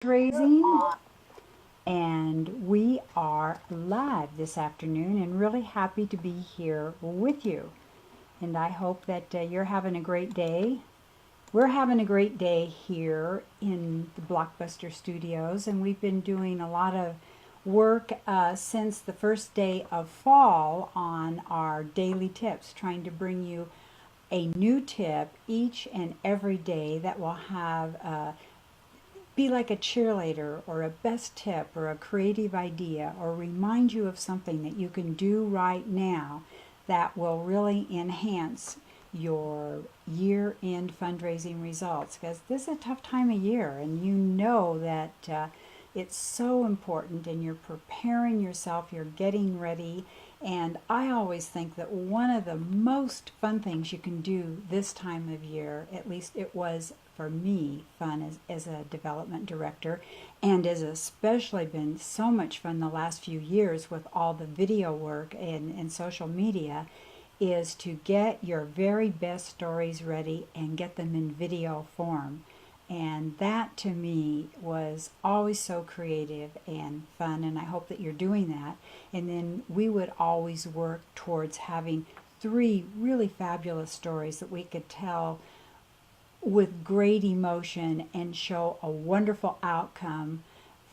Fundraising, and we are live this afternoon and really happy to be here with you. And I hope that you're having a great day. We're having a great day here in the BlockBuster studios, and we've been doing a lot of work since the first day of fall on our daily tips, trying to bring you a new tip each and every day that will have be like a cheerleader or a best tip or a creative idea or remind you of something that you can do right now that will really enhance your year-end fundraising results, because this is a tough time of year and you know that it's so important and you're preparing yourself, you're getting ready. And I always think that one of the most fun things you can do this time of year, at least it was for me fun as a development director, and has especially been so much fun the last few years with all the video work and social media, is to get your very best stories ready and get them in video form. And that to me was always so creative and fun, and I hope that you're doing that. And then we would always work towards having 3 really fabulous stories that we could tell with great emotion and show a wonderful outcome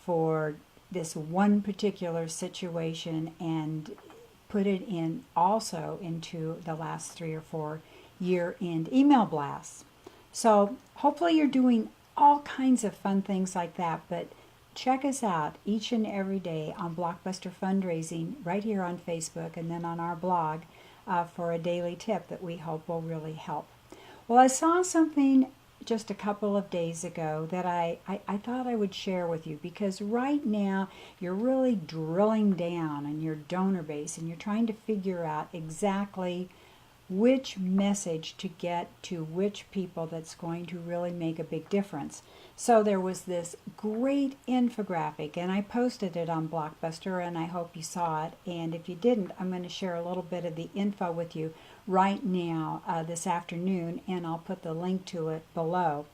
for this one particular situation, and put it in also into the last 3 or 4 year-end email blasts. So hopefully you're doing all kinds of fun things like that, but check us out each and every day on BlockBuster Fundraising right here on Facebook, and then on our blog for a daily tip that we hope will really help. Well, I saw something just a couple of days ago that I thought I would share with you, because right now you're really drilling down on your donor base and you're trying to figure out exactly which message to get to which people that's going to really make a big difference. So there was this great infographic, and I posted it on BlockBuster, and I hope you saw it. And if you didn't, I'm going to share a little bit of the info with you right now this afternoon, and I'll put the link to it below.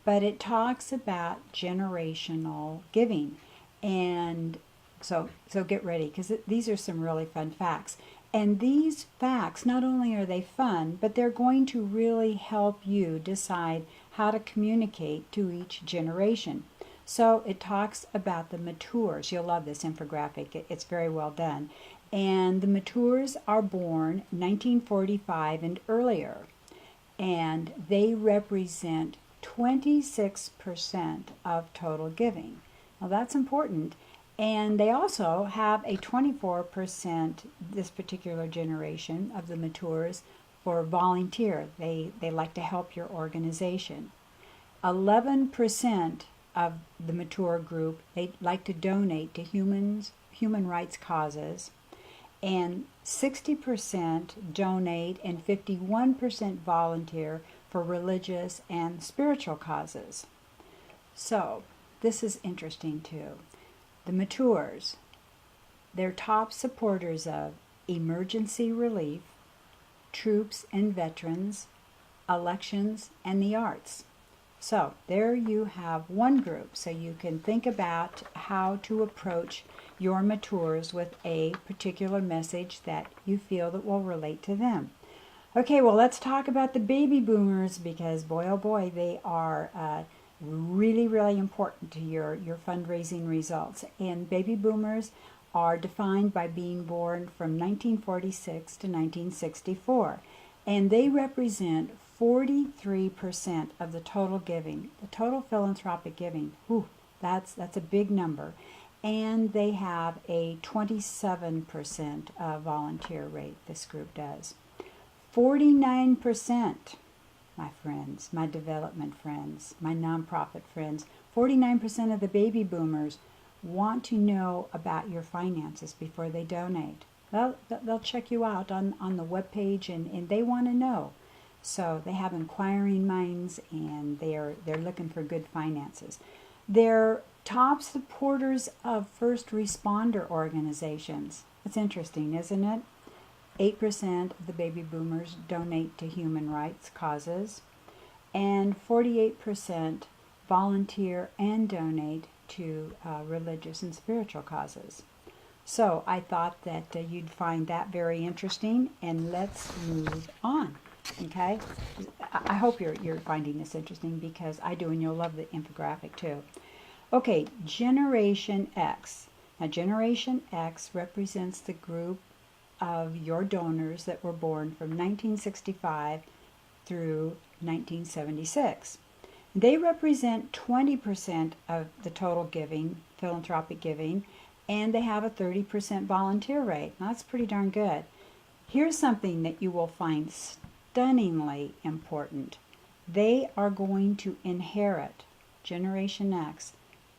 But it talks about generational giving, and so get ready, because these are some really fun facts. And these facts, not only are they fun, but they're going to really help you decide how to communicate to each generation. So it talks about the matures. You'll love this infographic. It's very well done. And the matures are born 1945 and earlier, and they represent 26% of total giving. Now that's important. And they also have a 24%, this particular generation of the matures, for volunteer. They like to help your organization. 11% of the mature group, they like to donate to human rights causes. And 60% donate and 51% volunteer for religious and spiritual causes. So this is interesting too. The matures, they're top supporters of emergency relief, troops and veterans, elections, and the arts. So there you have one group, so you can think about how to approach your matures with a particular message that you feel that will relate to them. Okay, well, let's talk about the baby boomers, because boy oh boy, they are really, really important to your fundraising results. And baby boomers are defined by being born from 1946 to 1964. And they represent 43% of the total giving, the total philanthropic giving. Whew, that's a big number. And they have a 27% volunteer rate, this group does. 49%. My friends, my development friends, my nonprofit friends, 49% of the baby boomers want to know about your finances before they donate. They'll check you out on the webpage, and they want to know. So they have inquiring minds, and they're looking for good finances. They're top supporters of first responder organizations. It's interesting, isn't it? 8% of the baby boomers donate to human rights causes, and 48% volunteer and donate to religious and spiritual causes. So I thought that you'd find that very interesting, and let's move on. Okay, I hope you're finding this interesting, because I do, and you'll love the infographic too. Okay, Generation X. Now, Generation X represents the group of your donors that were born from 1965 through 1976. They represent 20% of the total giving, philanthropic giving, and they have a 30% volunteer rate. Now, that's pretty darn good. Here's something that you will find stunningly important. They are going to inherit, Generation X,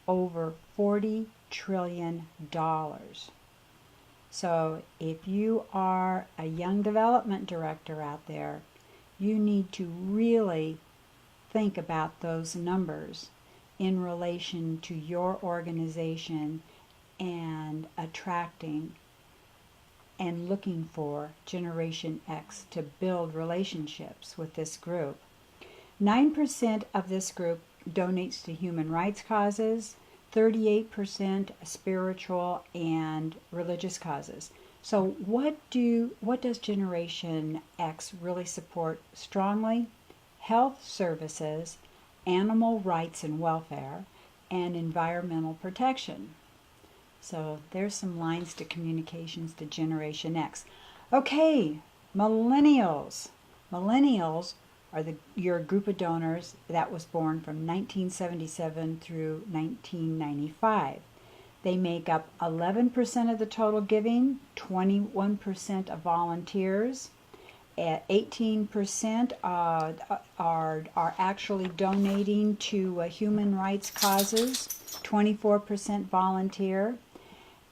over $40 trillion. So if you are a young development director out there, you need to really think about those numbers in relation to your organization and attracting and looking for Generation X to build relationships with this group. 9% of this group donates to human rights causes, 38% spiritual and religious causes. So what does Generation X really support strongly? Health services, animal rights and welfare, and environmental protection. So there's some lines to communications to Generation X. Okay, millennials. Millennials are your group of donors that was born from 1977 through 1995. They make up 11% of the total giving, 21% of volunteers, 18% are actually donating to human rights causes, 24% volunteer,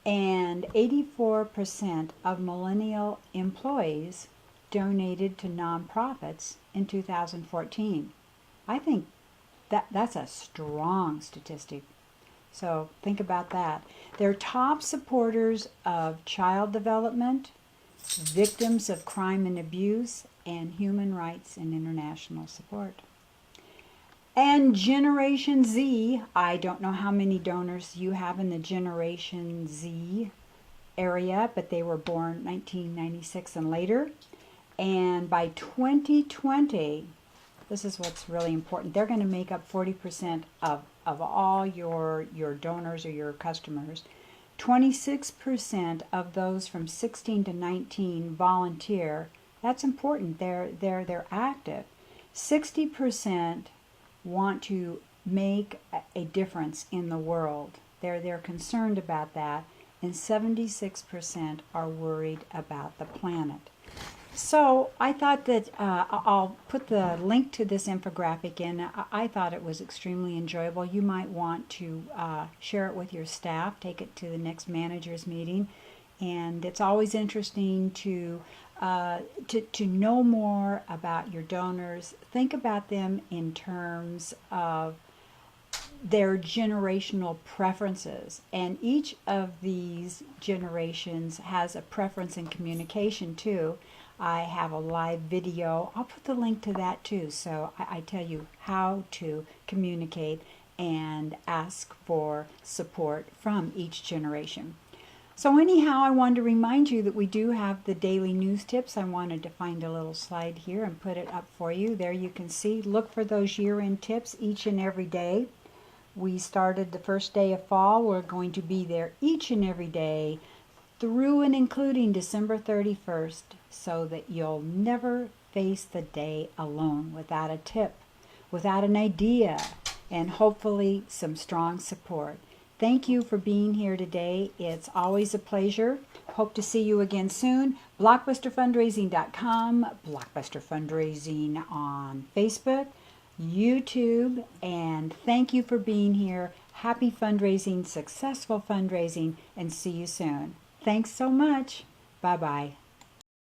and 84% of millennial employees donated to nonprofits in 2014. I think that's a strong statistic. So think about that. They're top supporters of child development, victims of crime and abuse, and human rights and international support. And Generation Z, I don't know how many donors you have in the Generation Z area, but they were born 1996 and later. And by 2020, this is what's really important, they're going to make up 40% of all your donors or your customers. 26% of those from 16 to 19 volunteer. That's important. They're active. 60% want to make a difference in the world. They're concerned about that, and 76% are worried about the planet. So I thought that I'll put the link to this infographic in. I thought it was extremely enjoyable. You might want to share it with your staff, take it to the next managers meeting, and it's always interesting to know more about your donors. Think about them in terms of their generational preferences, and each of these generations has a preference in communication too. I have a live video. I'll put the link to that too, so I tell you how to communicate and ask for support from each generation. So anyhow, I wanted to remind you that we do have the daily news tips. I wanted to find a little slide here and put it up for you. There you can see. Look for those year-end tips each and every day. We started the first day of fall. We're going to be there each and every day through and including December 31st, so that you'll never face the day alone without a tip, without an idea, and hopefully some strong support. Thank you for being here today. It's always a pleasure. Hope to see you again soon. BlockBusterFundraising.com, BlockBuster Fundraising on Facebook, YouTube, and thank you for being here. Happy fundraising, successful fundraising, and see you soon. Thanks so much. Bye-bye.